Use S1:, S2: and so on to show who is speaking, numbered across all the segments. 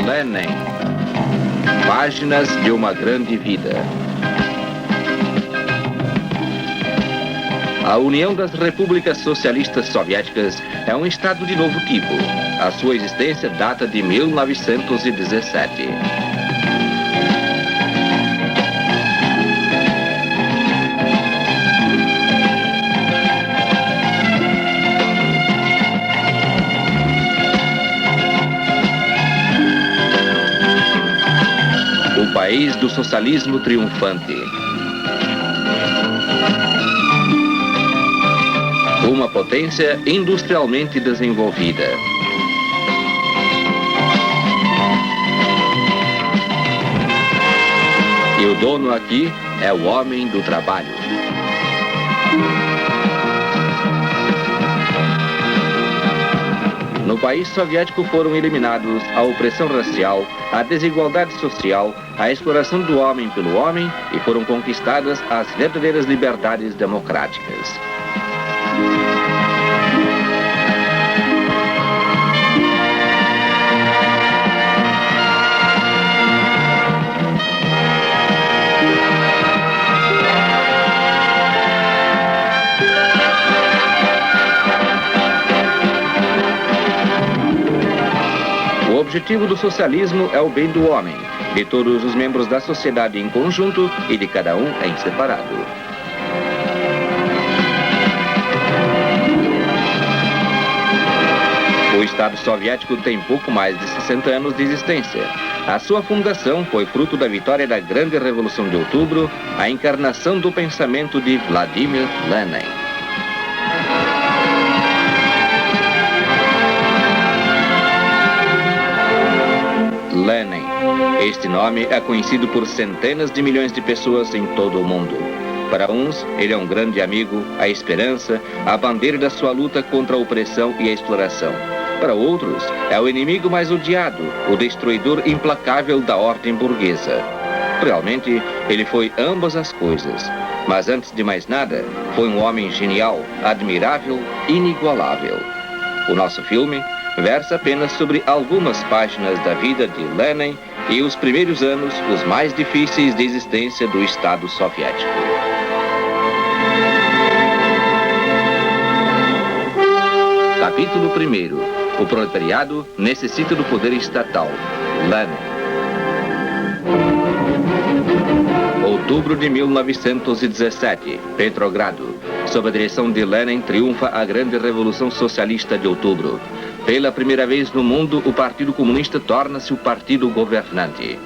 S1: Lenin. Páginas de uma grande vida. A União das Repúblicas Socialistas Soviéticas é um estado de novo tipo. A sua existência data de 1917. O país do socialismo triunfante. Uma potência industrialmente desenvolvida. E o dono aqui é o homem do trabalho. No país soviético foram eliminados a opressão racial, a desigualdade social, a exploração do homem pelo homem e foram conquistadas as verdadeiras liberdades democráticas. O objetivo do socialismo é o bem do homem, de todos os membros da sociedade em conjunto e de cada um em separado. O Estado soviético tem pouco mais de 60 anos de existência. A sua fundação foi fruto da vitória da Grande Revolução de Outubro, a encarnação do pensamento de Vladimir Lenin. Lenin. Este nome é conhecido por centenas de milhões de pessoas em todo o mundo. Para uns, ele é um grande amigo, a esperança, a bandeira da sua luta contra a opressão e a exploração. Para outros, é o inimigo mais odiado, o destruidor implacável da ordem burguesa. Realmente, ele foi ambas as coisas. Mas antes de mais nada, foi um homem genial, admirável, inigualável. O nosso filme versa apenas sobre algumas páginas da vida de Lenin e os primeiros anos, os mais difíceis de existência do Estado soviético. Capítulo 1. O proletariado necessita do poder estatal. Lenin. Outubro de 1917, Petrogrado. Sob a direção de Lenin, triunfa a Grande Revolução Socialista de Outubro. Pela primeira vez no mundo, o Partido Comunista torna-se o partido governante.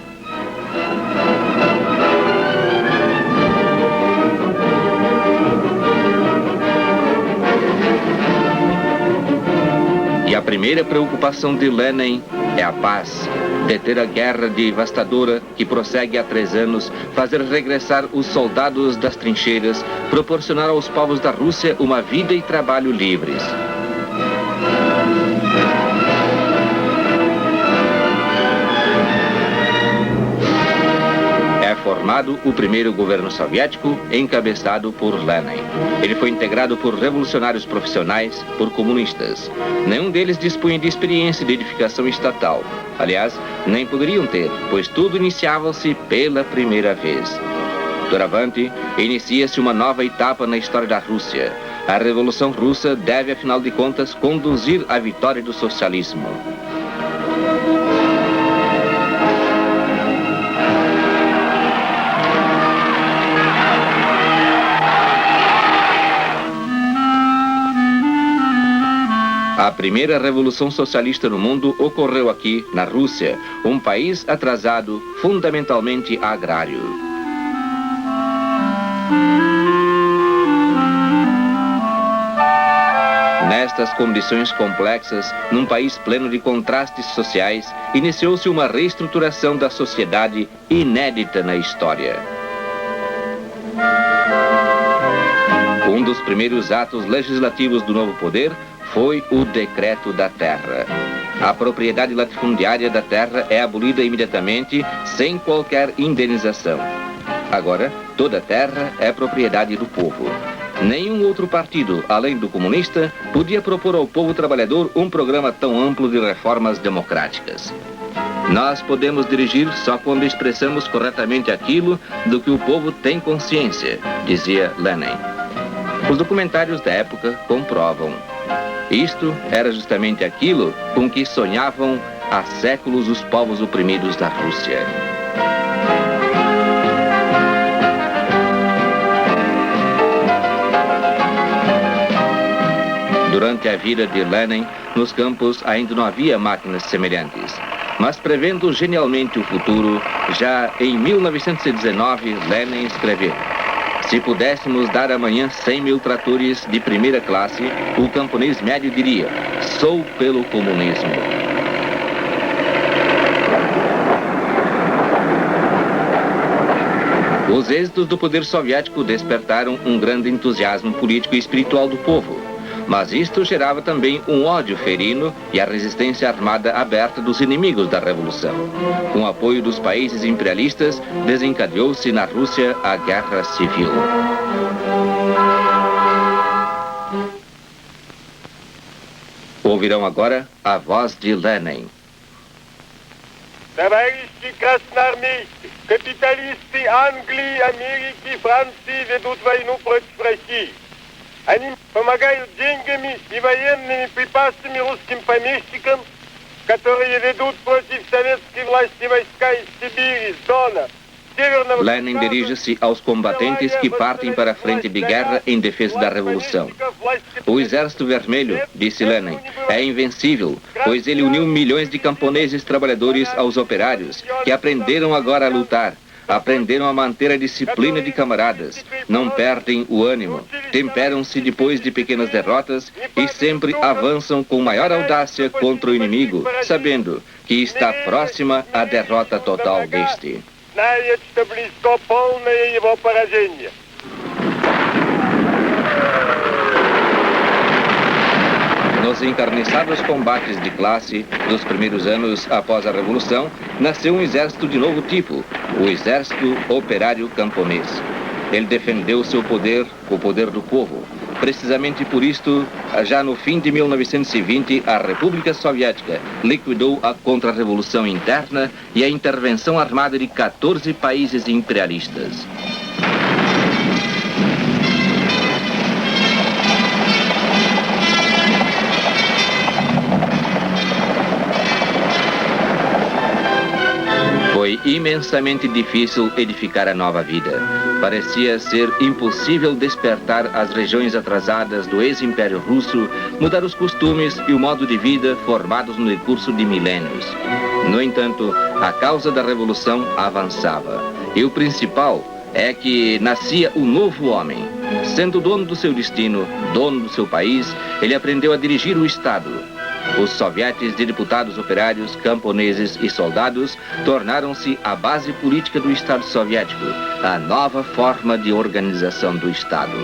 S1: E a primeira preocupação de Lenin é a paz. Deter a guerra devastadora que prossegue há 3 anos, fazer regressar os soldados das trincheiras, proporcionar aos povos da Rússia uma vida e trabalho livres. Formado o primeiro governo soviético, encabeçado por Lenin. Ele foi integrado por revolucionários profissionais, por comunistas. Nenhum deles dispunha de experiência de edificação estatal. Aliás, nem poderiam ter, pois tudo iniciava-se pela primeira vez. Doravante, inicia-se uma nova etapa na história da Rússia. A Revolução Russa deve, afinal de contas, conduzir à vitória do socialismo. A primeira revolução socialista no mundo ocorreu aqui, na Rússia, um país atrasado, fundamentalmente agrário. Nestas condições complexas, num país pleno de contrastes sociais, iniciou-se uma reestruturação da sociedade inédita na história. Um dos primeiros atos legislativos do novo poder foi o Decreto da Terra. A propriedade latifundiária da terra é abolida imediatamente, sem qualquer indenização. Agora, toda a terra é propriedade do povo. Nenhum outro partido, além do comunista, podia propor ao povo trabalhador um programa tão amplo de reformas democráticas. Nós podemos dirigir só quando expressamos corretamente aquilo do que o povo tem consciência, dizia Lenin. Os documentários da época comprovam. Isto era justamente aquilo com que sonhavam há séculos os povos oprimidos da Rússia. Durante a vida de Lenin, nos campos ainda não havia máquinas semelhantes. Mas prevendo genialmente o futuro, já em 1919, Lenin escreveu: se pudéssemos dar amanhã 100.000 tratores de primeira classe, o camponês médio diria: sou pelo comunismo. Os êxitos do poder soviético despertaram um grande entusiasmo político e espiritual do povo. Mas isto gerava também um ódio ferino e a resistência armada aberta dos inimigos da Revolução. Com o apoio dos países imperialistas, desencadeou-se na Rússia a Guerra Civil. Ouvirão agora a voz de Lenin.
S2: Товарищи красноармейцы, капиталисты Англии, Америки, Франции ведут войну против России. Они помогают деньгами и военными припасами русским помещикам, которые ведут против советской власти войска из Сибири, с Дона, Северного...
S1: Lenin dirige-se aos combatentes que partem para a frente de guerra em defesa da Revolução. O Exército Vermelho, disse Lenin, é invencível, pois ele uniu milhões de camponeses trabalhadores aos operários, que aprenderam agora a lutar. Aprenderam a manter a disciplina de camaradas, não perdem o ânimo, temperam-se depois de pequenas derrotas e sempre avançam com maior audácia contra o inimigo, sabendo que está próxima a derrota total deste. Nos encarniçados combates de classe dos primeiros anos após a Revolução, nasceu um exército de novo tipo, o Exército Operário Camponês. Ele defendeu seu poder, o poder do povo. Precisamente por isto, já no fim de 1920, a República Soviética liquidou a contra-revolução interna e a intervenção armada de 14 países imperialistas. Foi imensamente difícil edificar a nova vida. Parecia ser impossível despertar as regiões atrasadas do ex-império russo, mudar os costumes e o modo de vida formados no decurso de milênios. No entanto, a causa da revolução avançava. E o principal é que nascia o novo homem. Sendo dono do seu destino, dono do seu país, ele aprendeu a dirigir o Estado. Os sovietes de deputados operários, camponeses e soldados tornaram-se a base política do Estado soviético, a nova forma de organização do Estado.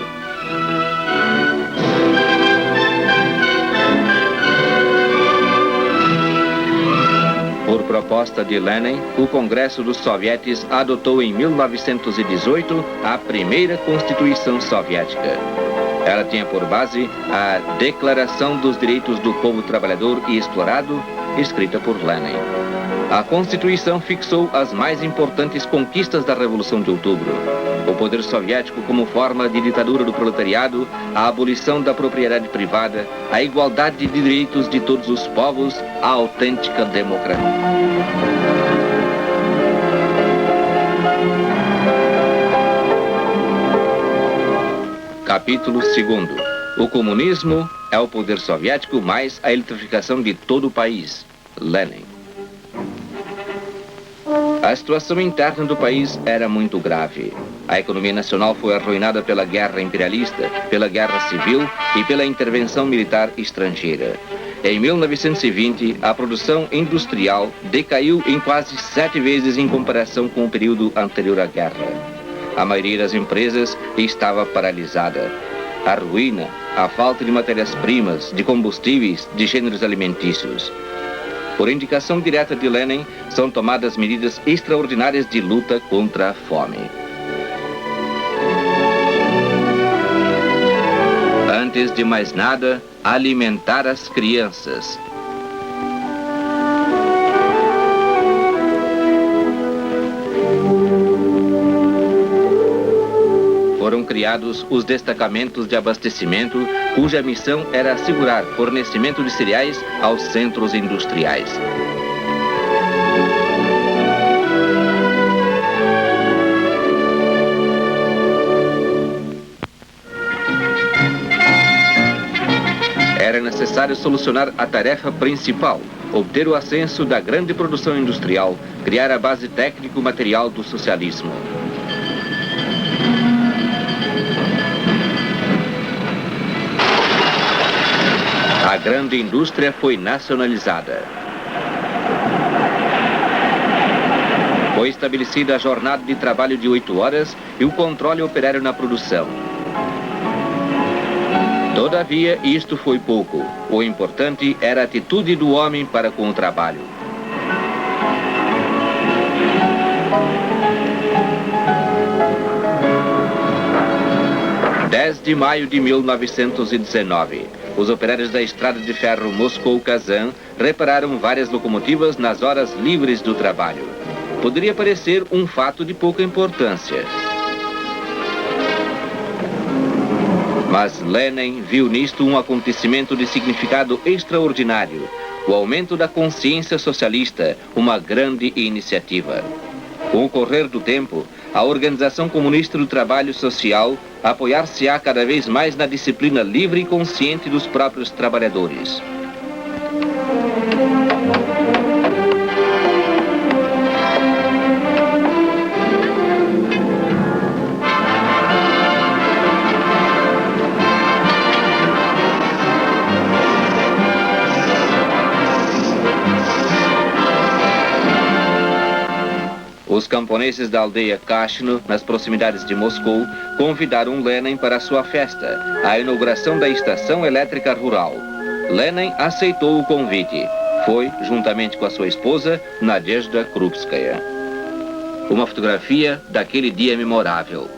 S1: Por proposta de Lenin, o Congresso dos Sovietes adotou em 1918 a primeira Constituição Soviética. Ela tinha por base a Declaração dos Direitos do Povo Trabalhador e Explorado, escrita por Lenin. A Constituição fixou as mais importantes conquistas da Revolução de Outubro: o poder soviético como forma de ditadura do proletariado, a abolição da propriedade privada, a igualdade de direitos de todos os povos, a autêntica democracia. Capítulo 2. O comunismo é o poder soviético mais a eletrificação de todo o país. Lenin. A situação interna do país era muito grave. A economia nacional foi arruinada pela guerra imperialista, pela guerra civil e pela intervenção militar estrangeira. Em 1920, a produção industrial decaiu em quase 7 vezes em comparação com o período anterior à guerra. A maioria das empresas estava paralisada. A ruína, a falta de matérias-primas, de combustíveis, de gêneros alimentícios. Por indicação direta de Lenin, são tomadas medidas extraordinárias de luta contra a fome. Antes de mais nada, alimentar as crianças. criados os destacamentos de abastecimento, cuja missão era assegurar fornecimento de cereais aos centros industriais. Era necessário solucionar a tarefa principal, obter o ascenso da grande produção industrial, criar a base técnico-material do socialismo. A grande indústria foi nacionalizada. Foi estabelecida a jornada de trabalho de 8 horas e o controle operário na produção. Todavia, isto foi pouco. O importante era a atitude do homem para com o trabalho. Em 10 de maio de 1919, os operários da estrada de ferro Moscou-Kazan repararam várias locomotivas nas horas livres do trabalho. Poderia parecer um fato de pouca importância. Mas Lenin viu nisto um acontecimento de significado extraordinário, o aumento da consciência socialista, uma grande iniciativa. Com o correr do tempo, a Organização Comunista do Trabalho Social apoiar-se-á cada vez mais na disciplina livre e consciente dos próprios trabalhadores. Os camponeses da aldeia Kashno, nas proximidades de Moscou, convidaram Lenin para sua festa, a inauguração da estação elétrica rural. Lenin aceitou o convite. Foi, juntamente com a sua esposa, Nadezhda Krupskaya. Uma fotografia daquele dia memorável.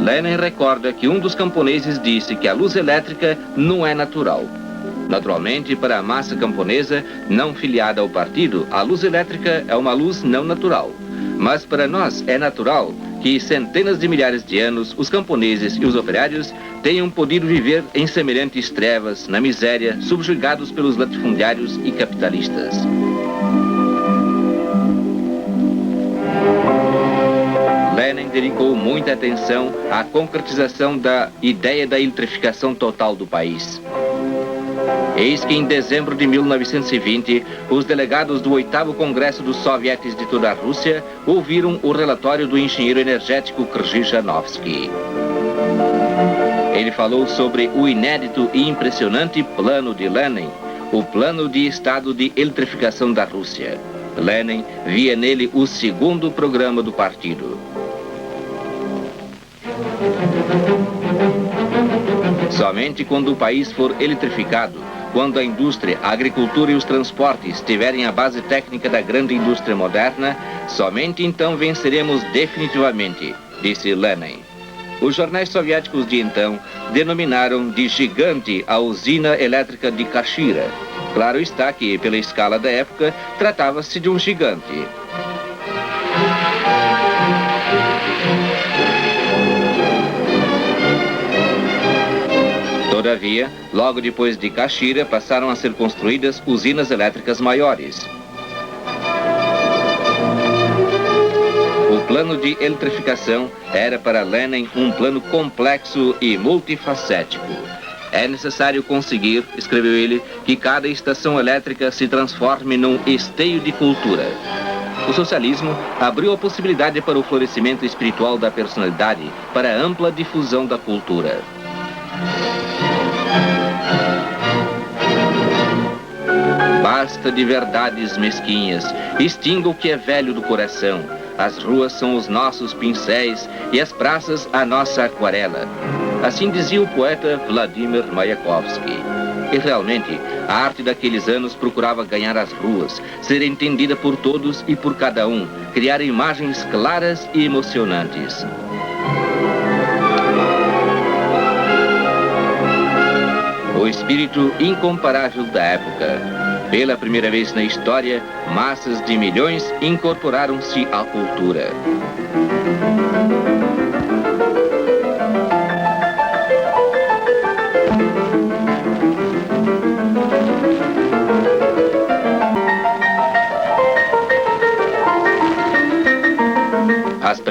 S1: Lenin recorda que um dos camponeses disse que a luz elétrica não é natural. Naturalmente, para a massa camponesa não filiada ao partido, a luz elétrica é uma luz não natural. Mas para nós é natural que centenas de milhares de anos os camponeses e os operários tenham podido viver em semelhantes trevas, na miséria, subjugados pelos latifundiários e capitalistas. Lenin dedicou muita atenção à concretização da ideia da eletrificação total do país. Eis que em dezembro de 1920, os delegados do 8º Congresso dos Sovietes de toda a Rússia ouviram o relatório do engenheiro energético Krzyzanowski. Ele falou sobre o inédito e impressionante plano de Lenin, o plano de estado de eletrificação da Rússia. Lenin via nele o segundo programa do partido. Somente quando o país for eletrificado, quando a indústria, a agricultura e os transportes tiverem a base técnica da grande indústria moderna, somente então venceremos definitivamente, disse Lenin. Os jornais soviéticos de então denominaram de gigante a usina elétrica de Kashira. Claro está que, pela escala da época, tratava-se de um gigante. Todavia, logo depois de Kashira, passaram a ser construídas usinas elétricas maiores. O plano de eletrificação era para Lenin um plano complexo e multifacético. É necessário conseguir, escreveu ele, que cada estação elétrica se transforme num esteio de cultura. O socialismo abriu a possibilidade para o florescimento espiritual da personalidade, para a ampla difusão da cultura. Basta de verdades mesquinhas, extinga o que é velho do coração. As ruas são os nossos pincéis e as praças a nossa aquarela. Assim dizia o poeta Vladimir Mayakovsky. E realmente, a arte daqueles anos procurava ganhar as ruas, ser entendida por todos e por cada um, criar imagens claras e emocionantes. O espírito incomparável da época. Pela primeira vez na história, massas de milhões incorporaram-se à cultura.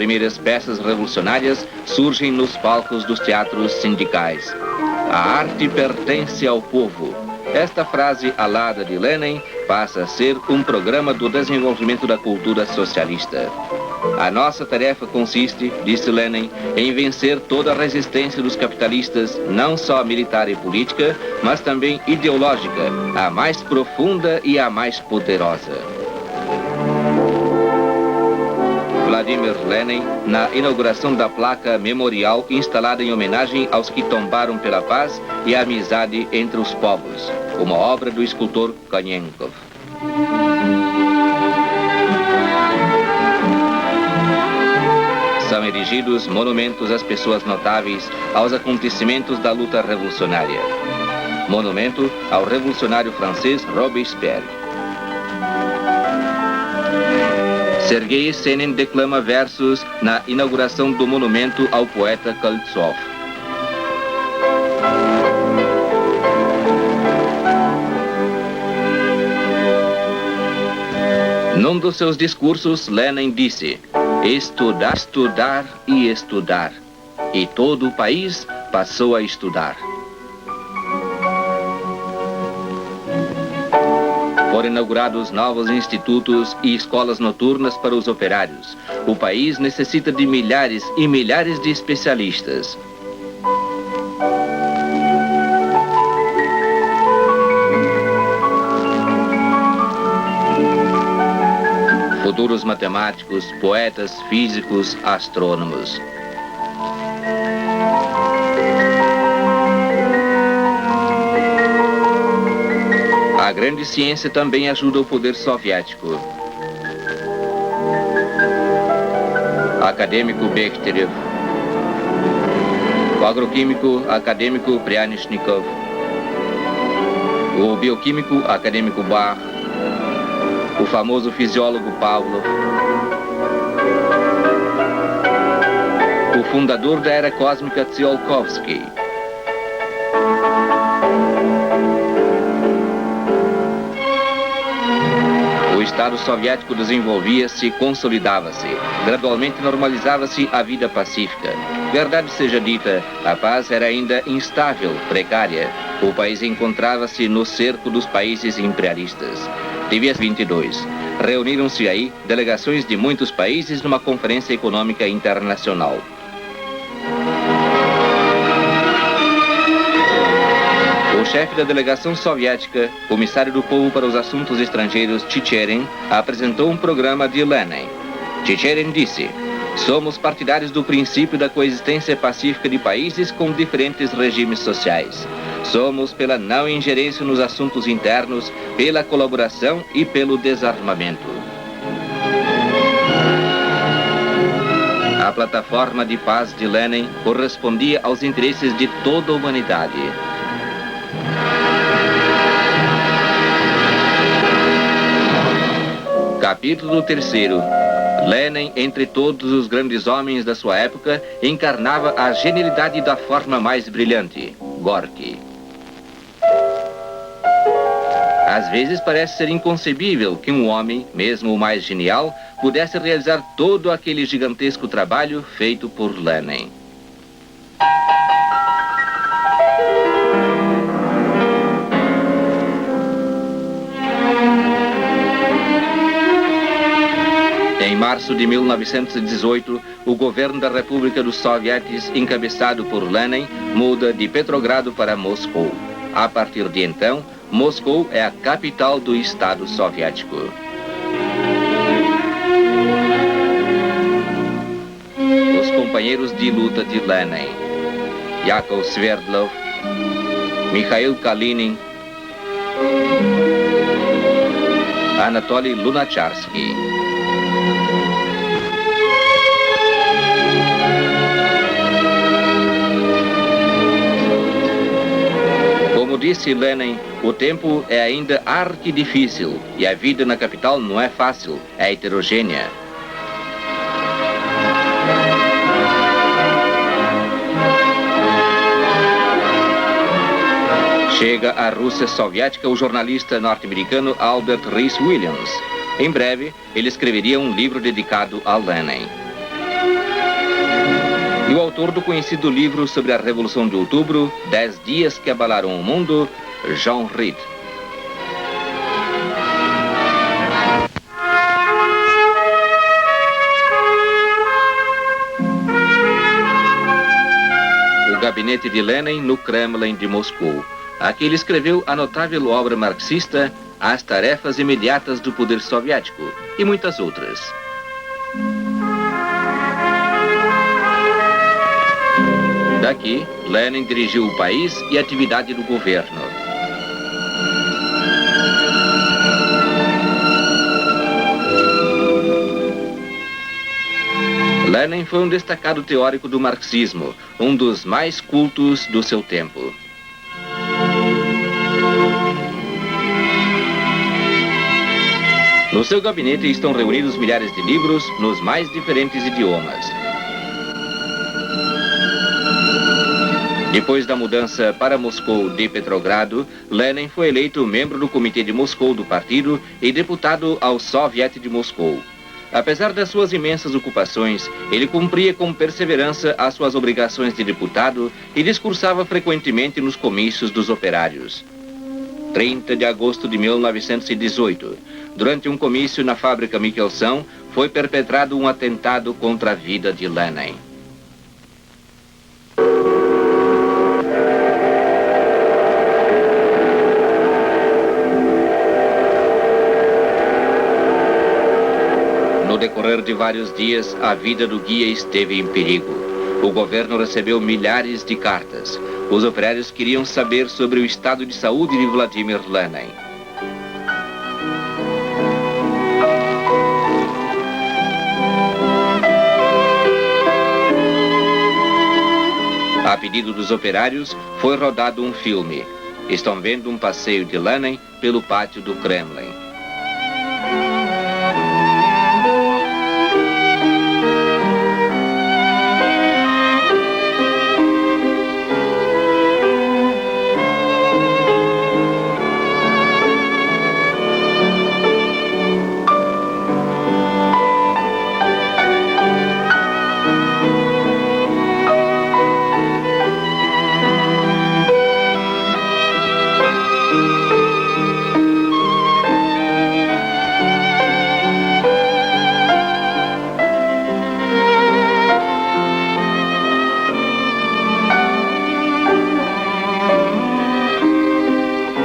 S1: primeiras peças revolucionárias surgem nos palcos dos teatros sindicais. A arte pertence ao povo. Esta frase alada de Lenin passa a ser um programa do desenvolvimento da cultura socialista. A nossa tarefa consiste, disse Lenin, em vencer toda a resistência dos capitalistas, não só militar e política, mas também ideológica, a mais profunda e a mais poderosa. Vladimir Lenin, na inauguração da placa memorial instalada em homenagem aos que tombaram pela paz e a amizade entre os povos, uma obra do escultor Konenkov. São erigidos monumentos às pessoas notáveis aos acontecimentos da luta revolucionária. Monumento ao revolucionário francês Robespierre. Sergei Yesenin declama versos na inauguração do monumento ao poeta Koltsov. Num dos seus discursos, Lenin disse: estudar, estudar e estudar. E todo o país passou a estudar. Foram inaugurados novos institutos e escolas noturnas para os operários. O país necessita de milhares e milhares de especialistas. Futuros matemáticos, poetas, físicos, astrônomos. A grande ciência também ajuda o poder soviético. Acadêmico Bekhterev. O agroquímico acadêmico Pryanishnikov. O bioquímico acadêmico Bach. O famoso fisiólogo Pavlov. O fundador da era cósmica Tsiolkovsky. O Estado soviético desenvolvia-se e consolidava-se. Gradualmente normalizava-se a vida pacífica. Verdade seja dita, a paz era ainda instável, precária. O país encontrava-se no cerco dos países imperialistas. Dia 22. Reuniram-se aí delegações de muitos países numa conferência econômica internacional. O chefe da delegação soviética, comissário do povo para os assuntos estrangeiros, Chicherin, apresentou um programa de Lenin. Chicherin disse: somos partidários do princípio da coexistência pacífica de países com diferentes regimes sociais. Somos pela não ingerência nos assuntos internos, pela colaboração e pelo desarmamento. A plataforma de paz de Lenin correspondia aos interesses de toda a humanidade. Capítulo 3. Lenin, entre todos os grandes homens da sua época, encarnava a genialidade da forma mais brilhante, Gorky. Às vezes parece ser inconcebível que um homem, mesmo o mais genial, pudesse realizar todo aquele gigantesco trabalho feito por Lenin. Em março de 1918, o governo da República dos Sovietes, encabeçado por Lenin, muda de Petrogrado para Moscou. A partir de então, Moscou é a capital do Estado soviético. Os companheiros de luta de Lenin: Yakov Sverdlov, Mikhail Kalinin, Anatoly Lunacharsky. Como disse Lenin, o tempo é ainda arquidifícil e a vida na capital não é fácil, é heterogênea. Chega à Rússia soviética o jornalista norte-americano Albert Rees Williams. Em breve, ele escreveria um livro dedicado a Lenin. E o autor do conhecido livro sobre a Revolução de Outubro, 10 Dias que Abalaram o Mundo, John Reed. O gabinete de Lenin no Kremlin de Moscou. Aqui ele escreveu a notável obra marxista As Tarefas Imediatas do Poder Soviético e muitas outras. Daqui, Lenin dirigiu o país e a atividade do governo. Lenin foi um destacado teórico do marxismo, um dos mais cultos do seu tempo. No seu gabinete estão reunidos milhares de livros nos mais diferentes idiomas. Depois da mudança para Moscou de Petrogrado, Lenin foi eleito membro do Comitê de Moscou do partido e deputado ao Soviet de Moscou. Apesar das suas imensas ocupações, ele cumpria com perseverança as suas obrigações de deputado e discursava frequentemente nos comícios dos operários. 30 de agosto de 1918, durante um comício na fábrica Michelson, foi perpetrado um atentado contra a vida de Lenin. No decorrer de vários dias, a vida do guia esteve em perigo. O governo recebeu milhares de cartas. Os operários queriam saber sobre o estado de saúde de Vladimir Lenin. A pedido dos operários, foi rodado um filme. Estão vendo um passeio de Lenin pelo pátio do Kremlin.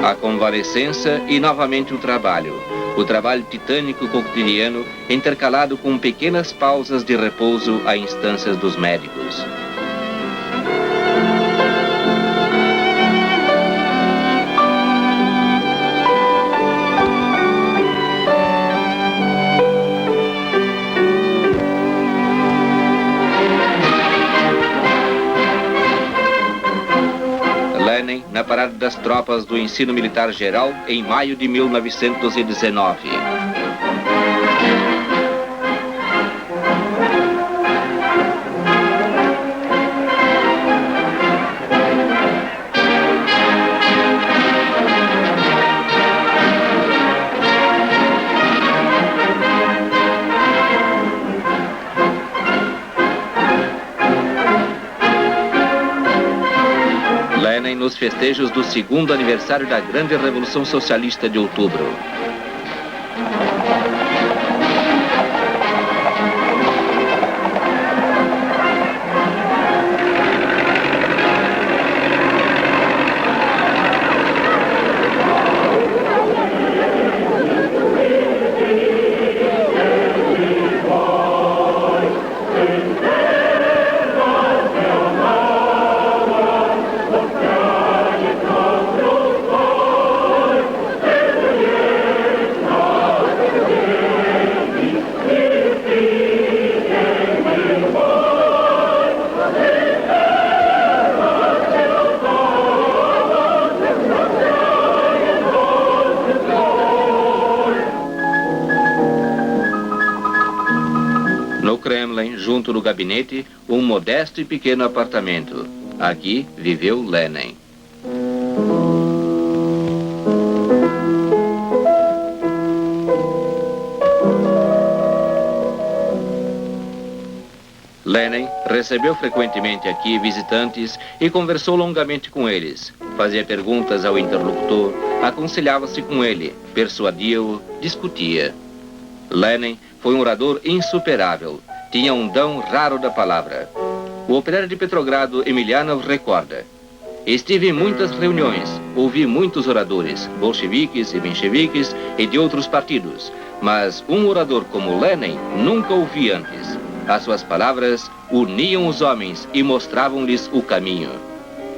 S1: A convalescença e novamente o trabalho titânico cotidiano intercalado com pequenas pausas de repouso a instâncias dos médicos. Lenin na parada das tropas do ensino militar geral em maio de 1919. Lenin nos festejos do segundo aniversário da grande Revolução Socialista de Outubro. No Kremlin, junto no gabinete, um modesto e pequeno apartamento. Aqui viveu Lenin. Lenin Recebeu frequentemente aqui visitantes e conversou longamente com eles. Fazia perguntas ao interlocutor, aconselhava-se com ele, persuadia-o, discutia. Lenin foi um orador insuperável. Tinha um dom raro da palavra. O operário de Petrogrado, Emelianov, recorda: estive em muitas reuniões, ouvi muitos oradores, bolcheviques e mencheviques e de outros partidos, mas um orador como Lenin nunca ouvi antes. As suas palavras uniam os homens e mostravam-lhes o caminho.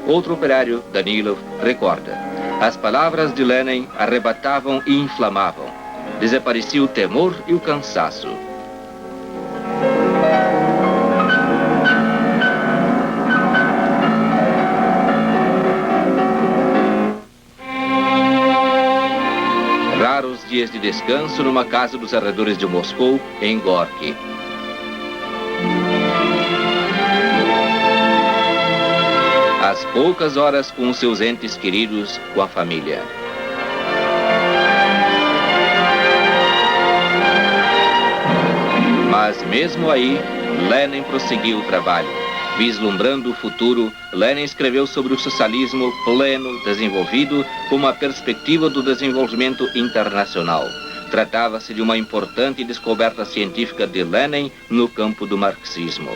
S1: Outro operário, Danilov, recorda: as palavras de Lenin arrebatavam e inflamavam. Desaparecia o temor e o cansaço. Raros dias de descanso numa casa dos arredores de Moscou, em Gorky. As poucas horas com os seus entes queridos, com a família. Mas mesmo aí, Lenin prosseguiu o trabalho. Vislumbrando o futuro, Lenin escreveu sobre o socialismo pleno, desenvolvido, como uma perspectiva do desenvolvimento internacional. Tratava-se de uma importante descoberta científica de Lenin no campo do marxismo.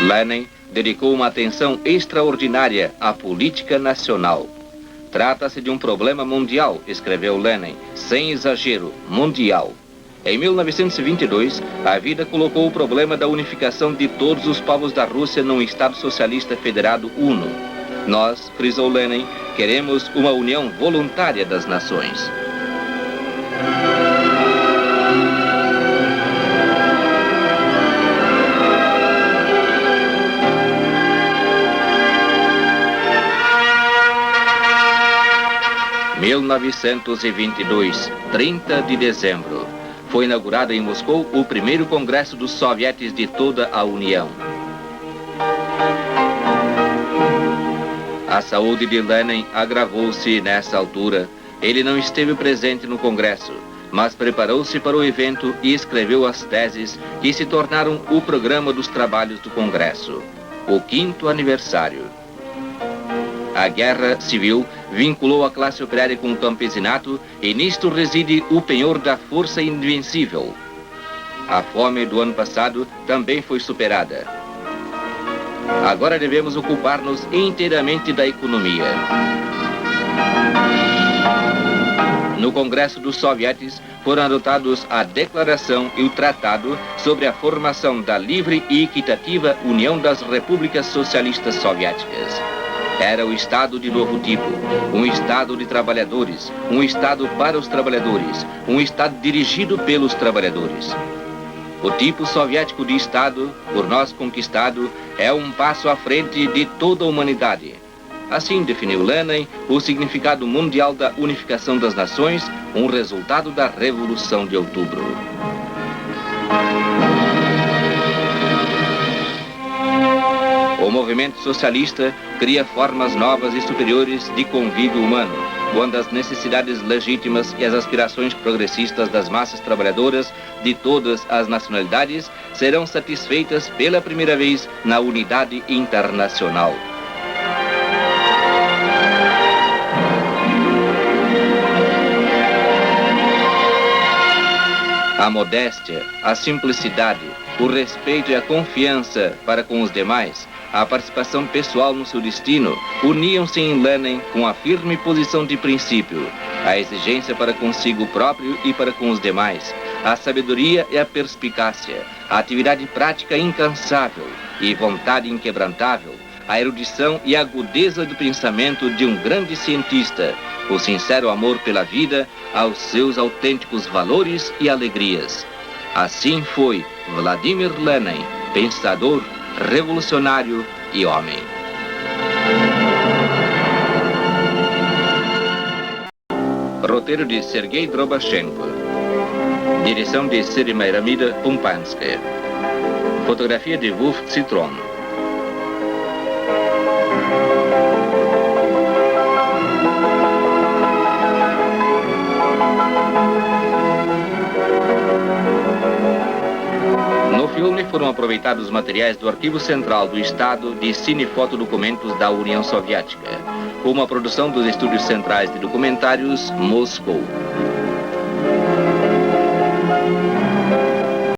S1: Lenin dedicou uma atenção extraordinária à política nacional. Trata-se de um problema mundial, escreveu Lenin, sem exagero, mundial. Em 1922, a vida colocou o problema da unificação de todos os povos da Rússia num Estado socialista federado uno. Nós, frisou Lenin, queremos uma união voluntária das nações. Em 1922, 30 de dezembro, foi inaugurado em Moscou o primeiro congresso dos sovietes de toda a União. A saúde de Lenin agravou-se nessa altura. Ele não esteve presente no congresso, mas preparou-se para o evento e escreveu as teses que se tornaram o programa dos trabalhos do congresso, o 5º aniversário. A guerra civil vinculou a classe operária com o campesinato e nisto reside o penhor da força invencível. A fome do ano passado também foi superada. Agora devemos ocupar-nos inteiramente da economia. No Congresso dos Sovietes foram adotados a Declaração e o Tratado sobre a formação da livre e equitativa União das Repúblicas Socialistas Soviéticas. Era o Estado de novo tipo, um Estado de trabalhadores, um Estado para os trabalhadores, um Estado dirigido pelos trabalhadores. O tipo soviético de Estado, por nós conquistado, é um passo à frente de toda a humanidade. Assim definiu Lenin o significado mundial da unificação das nações, um resultado da Revolução de Outubro. O movimento socialista cria formas novas e superiores de convívio humano, quando as necessidades legítimas e as aspirações progressistas das massas trabalhadoras de todas as nacionalidades serão satisfeitas pela primeira vez na unidade internacional. A modéstia, a simplicidade, o respeito e a confiança para com os demais, a participação pessoal no seu destino, uniam-se em Lenin com a firme posição de princípio, a exigência para consigo próprio e para com os demais, a sabedoria e a perspicácia, a atividade prática incansável e vontade inquebrantável, a erudição e a agudeza do pensamento de um grande cientista, o sincero amor pela vida, aos seus autênticos valores e alegrias. Assim foi Vladimir Lenin, pensador, revolucionário e homem. Roteiro de Sergei Drobachenko. Direção de Semiramida Pumpanskaya. Fotografia de Wolf Citron. aproveitados materiais do Arquivo Central do Estado de Cinefotodocumentos da União Soviética. Uma produção dos Estúdios Centrais de Documentários, Moscou.